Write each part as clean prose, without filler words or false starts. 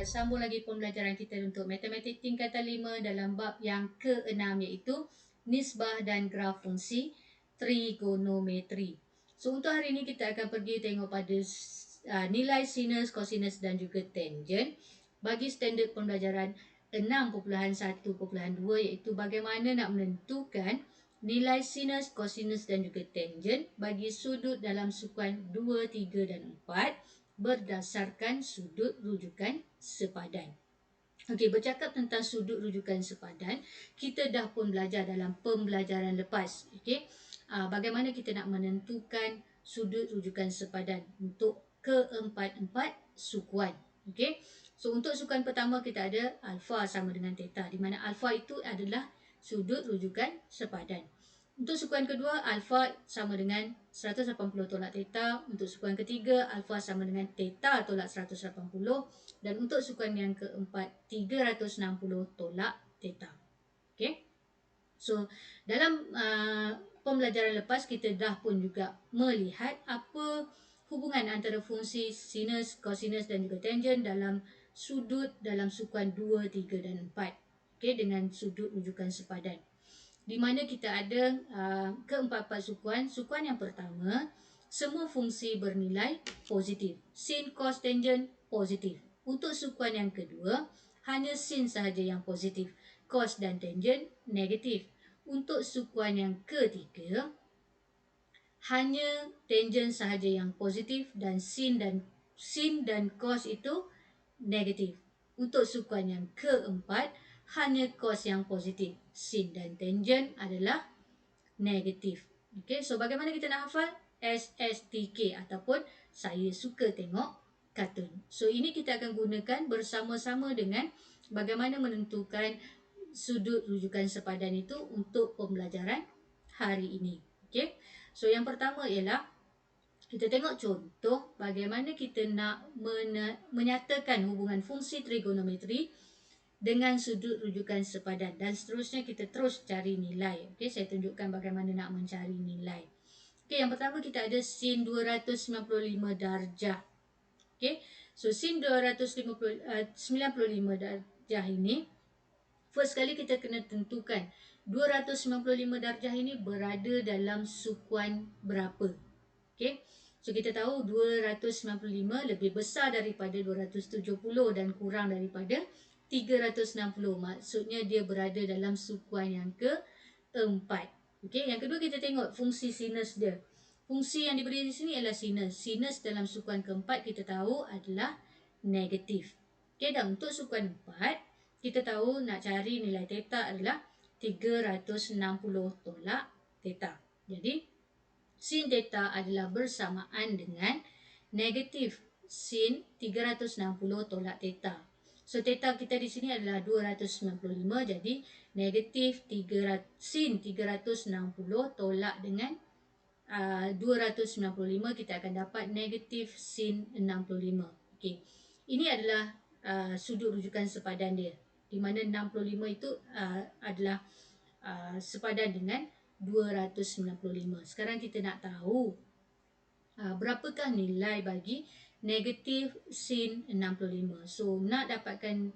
sambung lagi pembelajaran kita untuk matematik tingkatan 5 dalam bab yang ke-6 iaitu nisbah dan graf fungsi trigonometri. So untuk hari ini kita akan pergi tengok pada nilai sinus, kosinus dan juga tangent bagi standard pembelajaran 6.1.2 iaitu bagaimana nak menentukan nilai sinus, kosinus dan juga tangent bagi sudut dalam sukuan 2, 3 dan 4 berdasarkan sudut rujukan sepadan. Okey, bercakap tentang sudut rujukan sepadan, kita dah pun belajar dalam pembelajaran lepas. Okey, bagaimana kita nak menentukan sudut rujukan sepadan untuk keempat-empat sukuan. Okey, so untuk sukuan pertama kita ada alfa sama dengan theta, di mana alfa itu adalah sudut rujukan sepadan. Untuk sukuan kedua, alfa sama dengan 180 tolak theta. Untuk sukuan ketiga, alfa sama dengan theta tolak 180. Dan untuk sukuan yang keempat, 360 tolak theta. Okay? So, dalam pembelajaran lepas, kita dah pun juga melihat apa hubungan antara fungsi sinus, kosinus dan juga tangent dalam sudut dalam sukuan 2, 3 dan 4. Okay? Dengan sudut rujukan sepadan. Di mana kita ada keempat-empat sukuan. Sukuan yang pertama, semua fungsi bernilai positif. Sin, cos, tangent positif. Untuk sukuan yang kedua, hanya sin sahaja yang positif. Cos dan tangent negatif. Untuk sukuan yang ketiga, hanya tangent sahaja yang positif dan sin dan cos itu negatif. Untuk sukuan yang keempat, hanya cos yang positif. Sin dan tangent adalah negatif. Okey, so bagaimana kita nak hafal? SSTK ataupun saya suka tengok kartun. So ini kita akan gunakan bersama-sama dengan bagaimana menentukan sudut rujukan sepadan itu untuk pembelajaran hari ini. Okey. So yang pertama ialah kita tengok contoh bagaimana kita nak menyatakan hubungan fungsi trigonometri dengan sudut rujukan sepadan dan seterusnya kita terus cari nilai. Okey, saya tunjukkan bagaimana nak mencari nilai. Okey, yang pertama kita ada sin 295 darjah. Okey, so sin 295 darjah ini, first kali kita kena tentukan 295 darjah ini berada dalam sukuan berapa. Okey, so kita tahu 295 lebih besar daripada 270 dan kurang daripada 360. Maksudnya dia berada dalam sukuan yang keempat. Okey, yang kedua kita tengok fungsi sinus dia. Fungsi yang diberi di sini ialah sinus. Sinus dalam sukuan keempat kita tahu adalah negatif. Okey, dan untuk sukuan 4, kita tahu nak cari nilai theta adalah 360 tolak theta. Jadi, sin theta adalah bersamaan dengan negatif sin 360 tolak theta. So theta kita di sini adalah 295, jadi negatif sin 360 tolak dengan 295, kita akan dapat negatif sin 65. Okey. Ini adalah sudut rujukan sepadan dia, di mana 65 itu adalah sepadan dengan 295. Sekarang kita nak tahu berapakah nilai bagi negatif sin 65. So nak dapatkan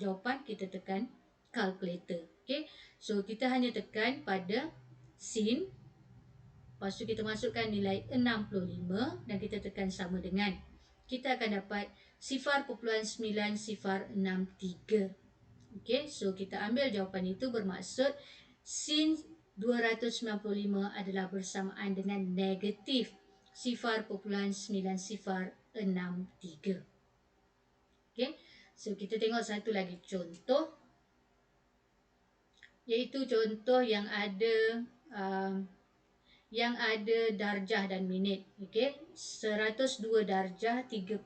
jawapan, kita tekan calculator. Okay, so kita hanya tekan pada sin, lepas tu kita masukkan nilai 65 dan kita tekan sama dengan, kita akan dapat 0.9063. Okay, so kita ambil jawapan itu, bermaksud sin 295 adalah bersamaan dengan negatif 0.9063. Okay, so kita tengok satu lagi contoh, iaitu contoh yang ada darjah dan minit. Okey, 102 darjah 38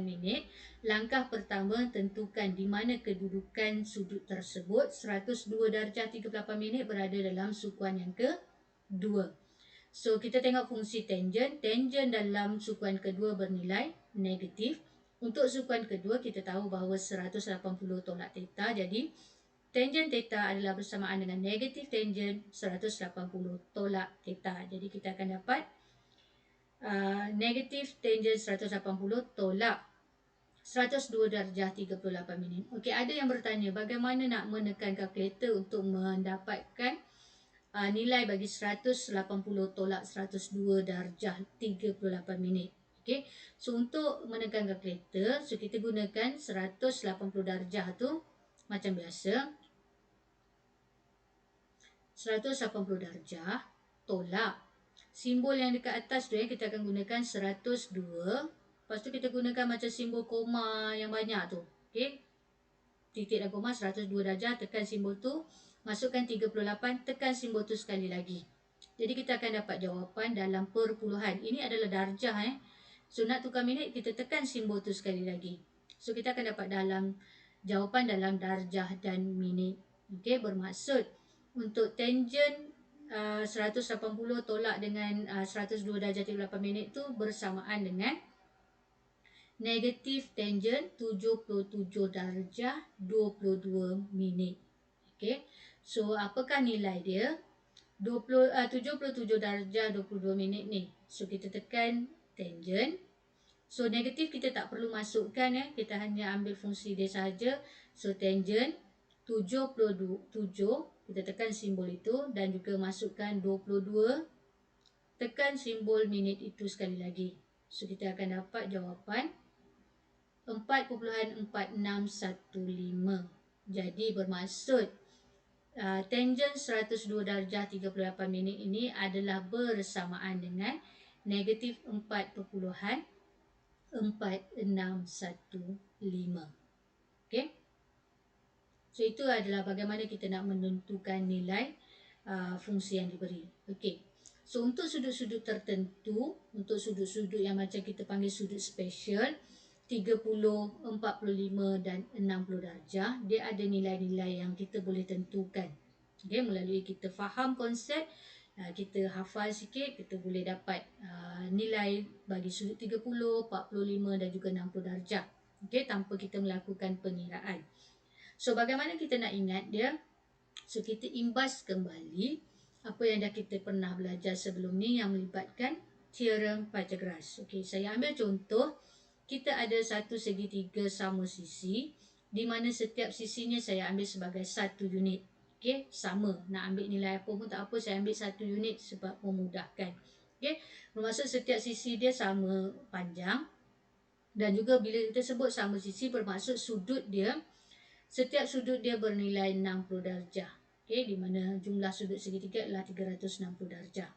minit. Langkah pertama, tentukan di mana kedudukan sudut tersebut. 102 darjah 38 minit berada dalam sukuan yang kedua. So kita tengok fungsi tangent. Tangent dalam sukuan kedua bernilai negatif. Untuk sukuan kedua kita tahu bahawa 180 tolak theta, jadi tangent theta adalah bersamaan dengan negatif tangent 180 tolak theta. Jadi kita akan dapat negatif tangent 180 tolak 102 darjah 38 minit. Okey, ada yang bertanya bagaimana nak menekan kalkulator untuk mendapatkan nilai bagi 180 tolak 102 darjah 38 minit. Okey. So untuk menekan kalkulator, so kita gunakan 180 darjah tu macam biasa. 180 darjah tolak simbol yang dekat atas tu kita akan gunakan 102. Lepas tu kita gunakan macam simbol koma yang banyak tu. Okey. Titik dan koma 102 darjah, tekan simbol tu, masukkan 38, tekan simbol tu sekali lagi. Jadi kita akan dapat jawapan dalam perpuluhan. Ini adalah darjah So nak tukar minit, kita tekan simbol tu sekali lagi. So kita akan dapat jawapan dalam darjah dan minit. Okey, bermaksud untuk tangent 180 tolak dengan 102 darjah 38 minit tu bersamaan dengan negatif tangent 77 darjah 22 minit. Okey. So apakah nilai dia? 77 darjah 22 minit ni. So kita tekan tangent. So negatif kita tak perlu masukkan kita hanya ambil fungsi dia saja. So tangent 77 kita tekan simbol itu dan juga masukkan 22, tekan simbol minit itu sekali lagi. So kita akan dapat jawapan 4.4615. Jadi bermaksud tangent 102 darjah 38 minit ini adalah bersamaan dengan negatif 4.4615. Okey. So itu adalah bagaimana kita nak menentukan nilai fungsi yang diberi. Okey. So untuk sudut-sudut tertentu, untuk sudut-sudut yang macam kita panggil sudut special 30, 45 dan 60 darjah, dia ada nilai-nilai yang kita boleh tentukan. Okey, melalui kita faham konsep, kita hafal sikit, kita boleh dapat nilai bagi sudut 30, 45 dan juga 60 darjah. Okey, tanpa kita melakukan pengiraan. So bagaimana kita nak ingat dia? So kita imbas kembali apa yang dah kita pernah belajar sebelum ni yang melibatkan teorem Pythagoras. Okey, saya ambil contoh, kita ada satu segitiga sama sisi di mana setiap sisinya saya ambil sebagai 1 unit. Okey, sama. Nak ambil nilai apa pun tak apa, saya ambil 1 unit sebab memudahkan. Okey, bermaksud setiap sisi dia sama panjang dan juga bila kita sebut sama sisi bermaksud setiap sudut dia bernilai 60 darjah. Okey, di mana jumlah sudut segitiga adalah 360 darjah.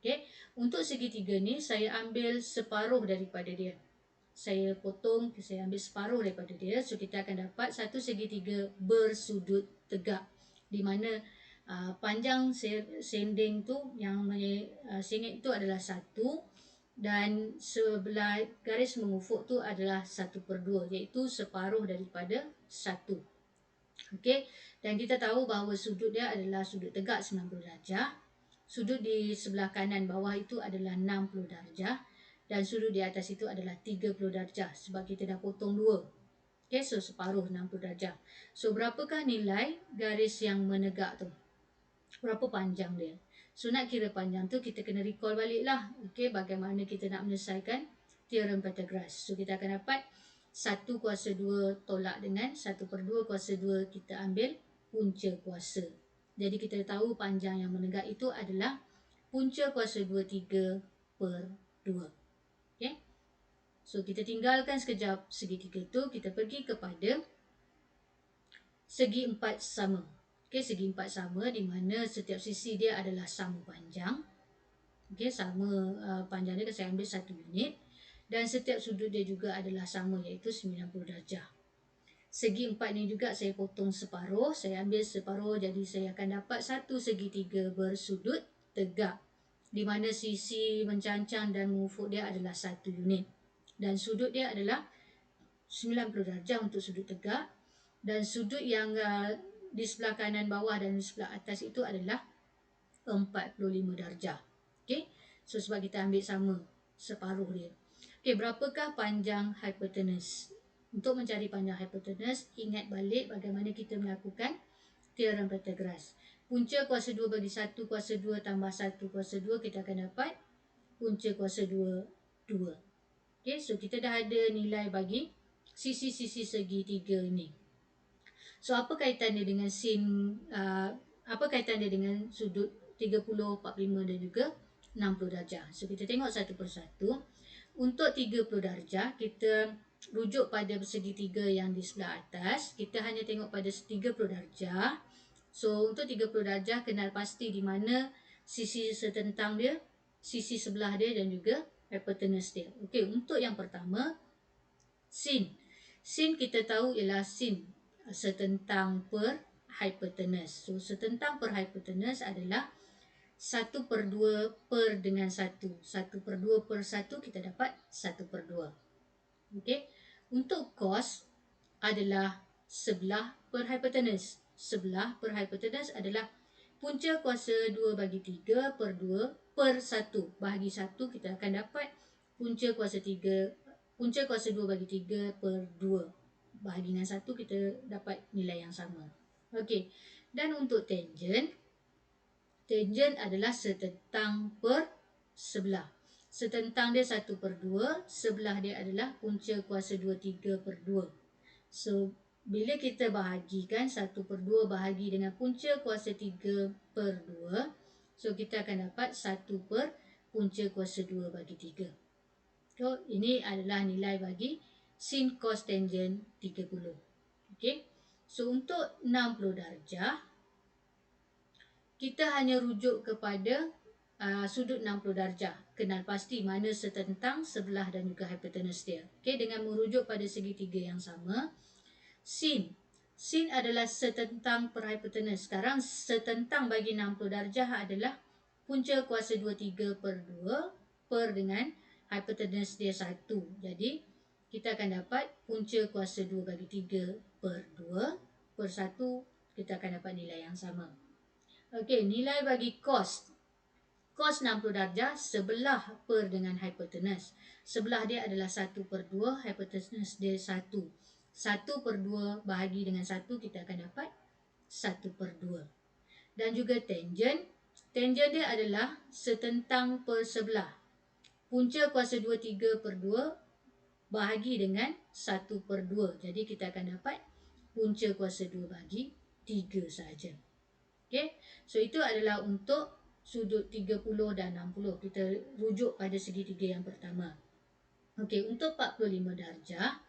Okey, untuk segitiga ni saya ambil separuh daripada dia. Saya potong, saya ambil separuh daripada dia. So kita akan dapat satu segitiga bersudut tegak. Di mana panjang sending tu yang sengit tu adalah 1 dan sebelah garis mengufuk tu adalah 1/2, iaitu separuh daripada 1. Okey, dan kita tahu bahawa sudut dia adalah sudut tegak 90 darjah. Sudut di sebelah kanan bawah itu adalah 60 darjah dan sudut di atas itu adalah 30 darjah sebab kita dah potong 2. Okey, so separuh 60 darjah. So berapakah nilai garis yang menegak tu? Berapa panjang dia? So nak kira panjang tu kita kena recall baliklah. Okey, bagaimana kita nak menyelesaikan teorem Pythagoras. So kita akan dapat 1 kuasa 2 tolak dengan 1/2 kuasa 2 kita ambil punca kuasa. Jadi kita tahu panjang yang menegak itu adalah punca kuasa 2 3/2. Okay. So kita tinggalkan sekejap segitiga tu, kita pergi kepada segi empat sama. Okay, segi empat sama di mana setiap sisi dia adalah sama panjang. Okay, sama panjang dia saya ambil 1 unit. Dan setiap sudut dia juga adalah sama iaitu 90 darjah. Segi empat ni juga saya potong separuh. Saya ambil separuh jadi saya akan dapat satu segitiga bersudut tegak. Di mana sisi mencancang dan mengufuk dia adalah 1 unit. Dan sudut dia adalah 90 darjah untuk sudut tegak. Dan sudut yang di sebelah kanan bawah dan di sebelah atas itu adalah 45 darjah. Okay. So sebab kita ambil sama separuh dia. Okey, berapakah panjang hipotenus? Untuk mencari panjang hipotenus, ingat balik bagaimana kita melakukan teorem Pythagoras. Punca kuasa 2 bagi 1 kuasa 2 tambah 1 kuasa 2, kita akan dapat punca kuasa 2, 2. Okey, so kita dah ada nilai bagi sisi-sisi segitiga ini. So apa kaitannya dengan apa kaitannya dengan sudut 30, 45 dan juga 60 darjah. So kita tengok satu persatu. Untuk 30 darjah kita rujuk pada segitiga yang di sebelah atas. Kita hanya tengok pada 30 darjah. So untuk 30 darjah kenal pasti di mana sisi setentang dia, sisi sebelah dia dan juga hypotenuse dia. Okey, untuk yang pertama sin. Sin kita tahu ialah sin setentang per hypotenuse. So setentang per hypotenuse adalah 1/2 per dengan 1. 1/2 per 1 kita dapat 1/2. Okey. Untuk cos adalah sebelah per hypotenuse. Sebelah per hypotenuse adalah punca kuasa 2 bagi 3 per 2 per 1. Bahagi 1 kita akan dapat punca kuasa 3, punca kuasa 2 bagi 3 per 2. Bahagi dengan 1 kita dapat nilai yang sama. Okey. Dan untuk tangent, tangent adalah setentang per sebelah. Setentang dia 1/2, sebelah dia adalah punca kuasa 2, 3 per 2. So, bila kita bahagikan 1/2 bahagi dengan punca kuasa 3 per 2, so kita akan dapat 1 per punca kuasa 2 bagi 3. So, ini adalah nilai bagi sin cos tangent 30. Okey. So, untuk 60 darjah, kita hanya rujuk kepada sudut 60 darjah. Kenal pasti mana setentang, sebelah dan juga hypotenuse dia. Okey, dengan merujuk pada segitiga yang sama, sin. Sin adalah setentang per hypotenuse. Sekarang setentang bagi 60 darjah adalah punca kuasa 23 per 2 per dengan hypotenuse dia 1. Jadi, kita akan dapat punca kuasa 2 bagi 3 per 2 per 1. Kita akan dapat nilai yang sama. Okey, nilai bagi cos. Cos 60 darjah sebelah per dengan hypotenuse. Sebelah dia adalah 1/2, hypotenuse dia 1. 1/2 bahagi dengan 1 kita akan dapat 1/2. Dan juga tangent. Tangent dia adalah setentang per sebelah. Punca kuasa 2, 3 per 2 bahagi dengan 1/2. Jadi kita akan dapat punca kuasa 2 bagi 3 sahaja. Okey. So itu adalah untuk sudut 30 dan 60. Kita rujuk pada segitiga yang pertama. Okey, untuk 45 darjah,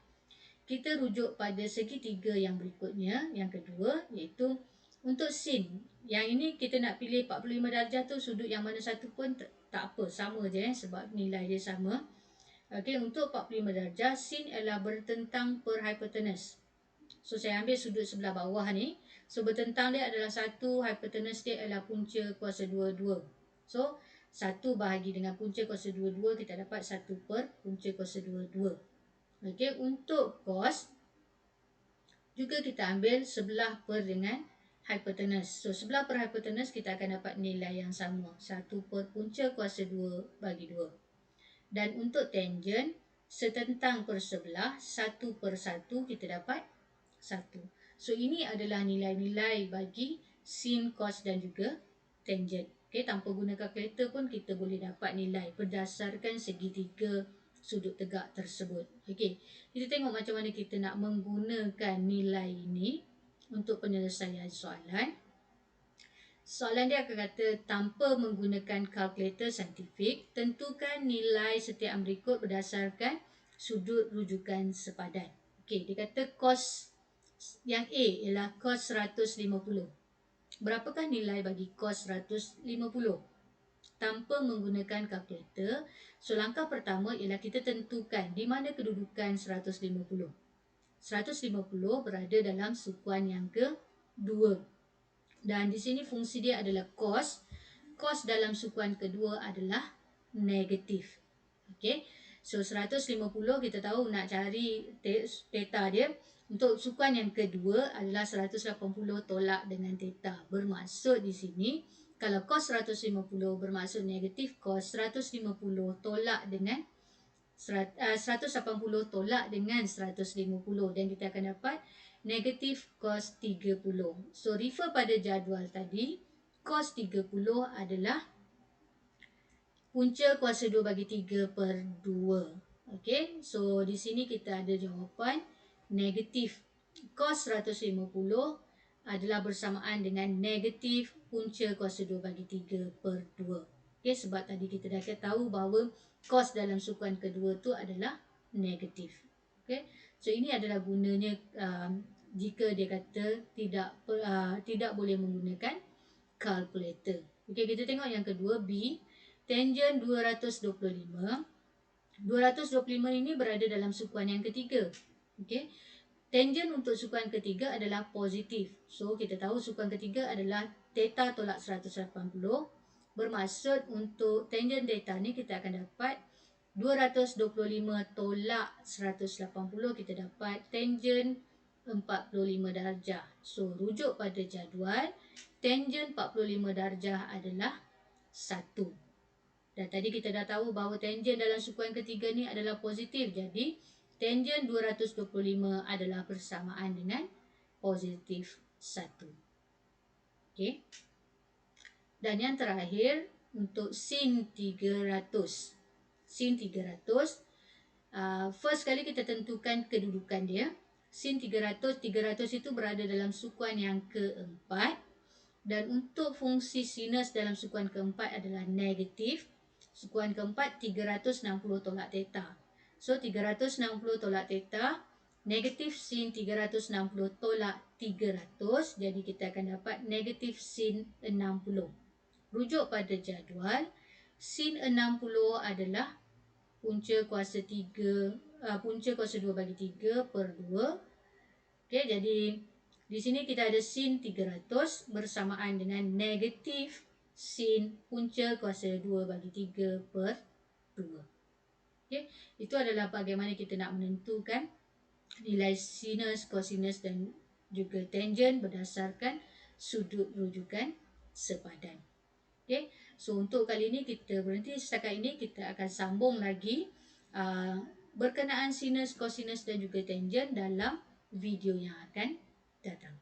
kita rujuk pada segitiga yang berikutnya, yang kedua, iaitu untuk sin. Yang ini kita nak pilih 45 darjah tu sudut yang mana satu pun tak apa, sama je sebab nilai dia sama. Okey, untuk 45 darjah, sin ialah bertentang per hypotenuse. So saya ambil sudut sebelah bawah ni. So bertentang dia adalah 1, hypotenuse dia adalah punca kuasa 2, 2. So 1 bahagi dengan punca kuasa 2, 2 kita dapat 1 per punca kuasa 2, 2. Okey, untuk cos juga kita ambil sebelah per dengan hypotenuse. So sebelah per hypotenuse kita akan dapat nilai yang sama, 1 per punca kuasa 2 bagi 2. Dan untuk tangent setentang per sebelah, 1 per 1 kita dapat 1. So ini adalah nilai-nilai bagi sin, cos dan juga tangent. Okey, tanpa guna kalkulator pun kita boleh dapat nilai berdasarkan segitiga sudut tegak tersebut. Okey, kita tengok macam mana kita nak menggunakan nilai ini untuk penyelesaian soalan. Soalan dia akan kata, tanpa menggunakan kalkulator saintifik, tentukan nilai setiap berikut berdasarkan sudut rujukan sepadan. Okey, dia kata cos yang A ialah cos 150. Berapakah nilai bagi cos 150? Tanpa menggunakan kalkulator, so langkah pertama ialah kita tentukan di mana kedudukan 150. 150 berada dalam sukuan yang kedua. Dan di sini fungsi dia adalah cos. Cos dalam sukuan kedua adalah negatif. Okey. So 150 kita tahu nak cari theta dia. Untuk sukuan yang kedua adalah 180 tolak dengan theta. Bermaksud di sini kalau cos 150 bermaksud negatif, cos 150 tolak dengan 180 tolak dengan 150 dan kita akan dapat negatif cos 30. So refer pada jadual tadi, cos 30 adalah punca kuasa 2 bagi 3 per 2. Okey, so di sini kita ada jawapan negatif cos 150 adalah bersamaan dengan negatif punca kuasa 2 bagi 3 per 2. Okay, sebab tadi kita dah tahu bahawa cos dalam sukuan kedua tu adalah negatif. Okay, so ini adalah gunanya jika dia kata tidak boleh menggunakan kalkulator. Okay, kita tengok yang kedua B. Tangent 225. 225 ini berada dalam sukuan yang ketiga. Okay. Tangent untuk sukuan ketiga adalah positif. So, kita tahu sukuan ketiga adalah theta tolak 180. Bermaksud untuk tangent theta ni kita akan dapat 225 tolak 180, kita dapat tangent 45 darjah. So, rujuk pada jadual, tangent 45 darjah adalah 1. Dan tadi kita dah tahu bahawa tangent dalam sukuan ketiga ni adalah positif. Jadi, tangent 225 adalah bersamaan dengan positif 1. Okey. Dan yang terakhir, untuk sin 300. Sin 300, first kali kita tentukan kedudukan dia. Sin 300, 300 itu berada dalam sukuan yang keempat. Dan untuk fungsi sinus dalam sukuan keempat adalah negatif. Sukuan keempat 360 tolak theta. So 360 tolak theta, negatif sin 360 tolak 300. Jadi kita akan dapat negatif sin 60. Rujuk pada jadual, sin 60 adalah punca kuasa 2 bagi 3 per 2. Okey, jadi di sini kita ada sin 300 bersamaan dengan negatif sin punca kuasa 2 bagi 3 per 2. Okey, itu adalah bagaimana kita nak menentukan nilai sinus, kosinus dan juga tangent berdasarkan sudut rujukan sepadan. Okey, so untuk kali ini kita berhenti setakat ini. Kita akan sambung lagi berkenaan sinus, kosinus dan juga tangent dalam video yang akan datang.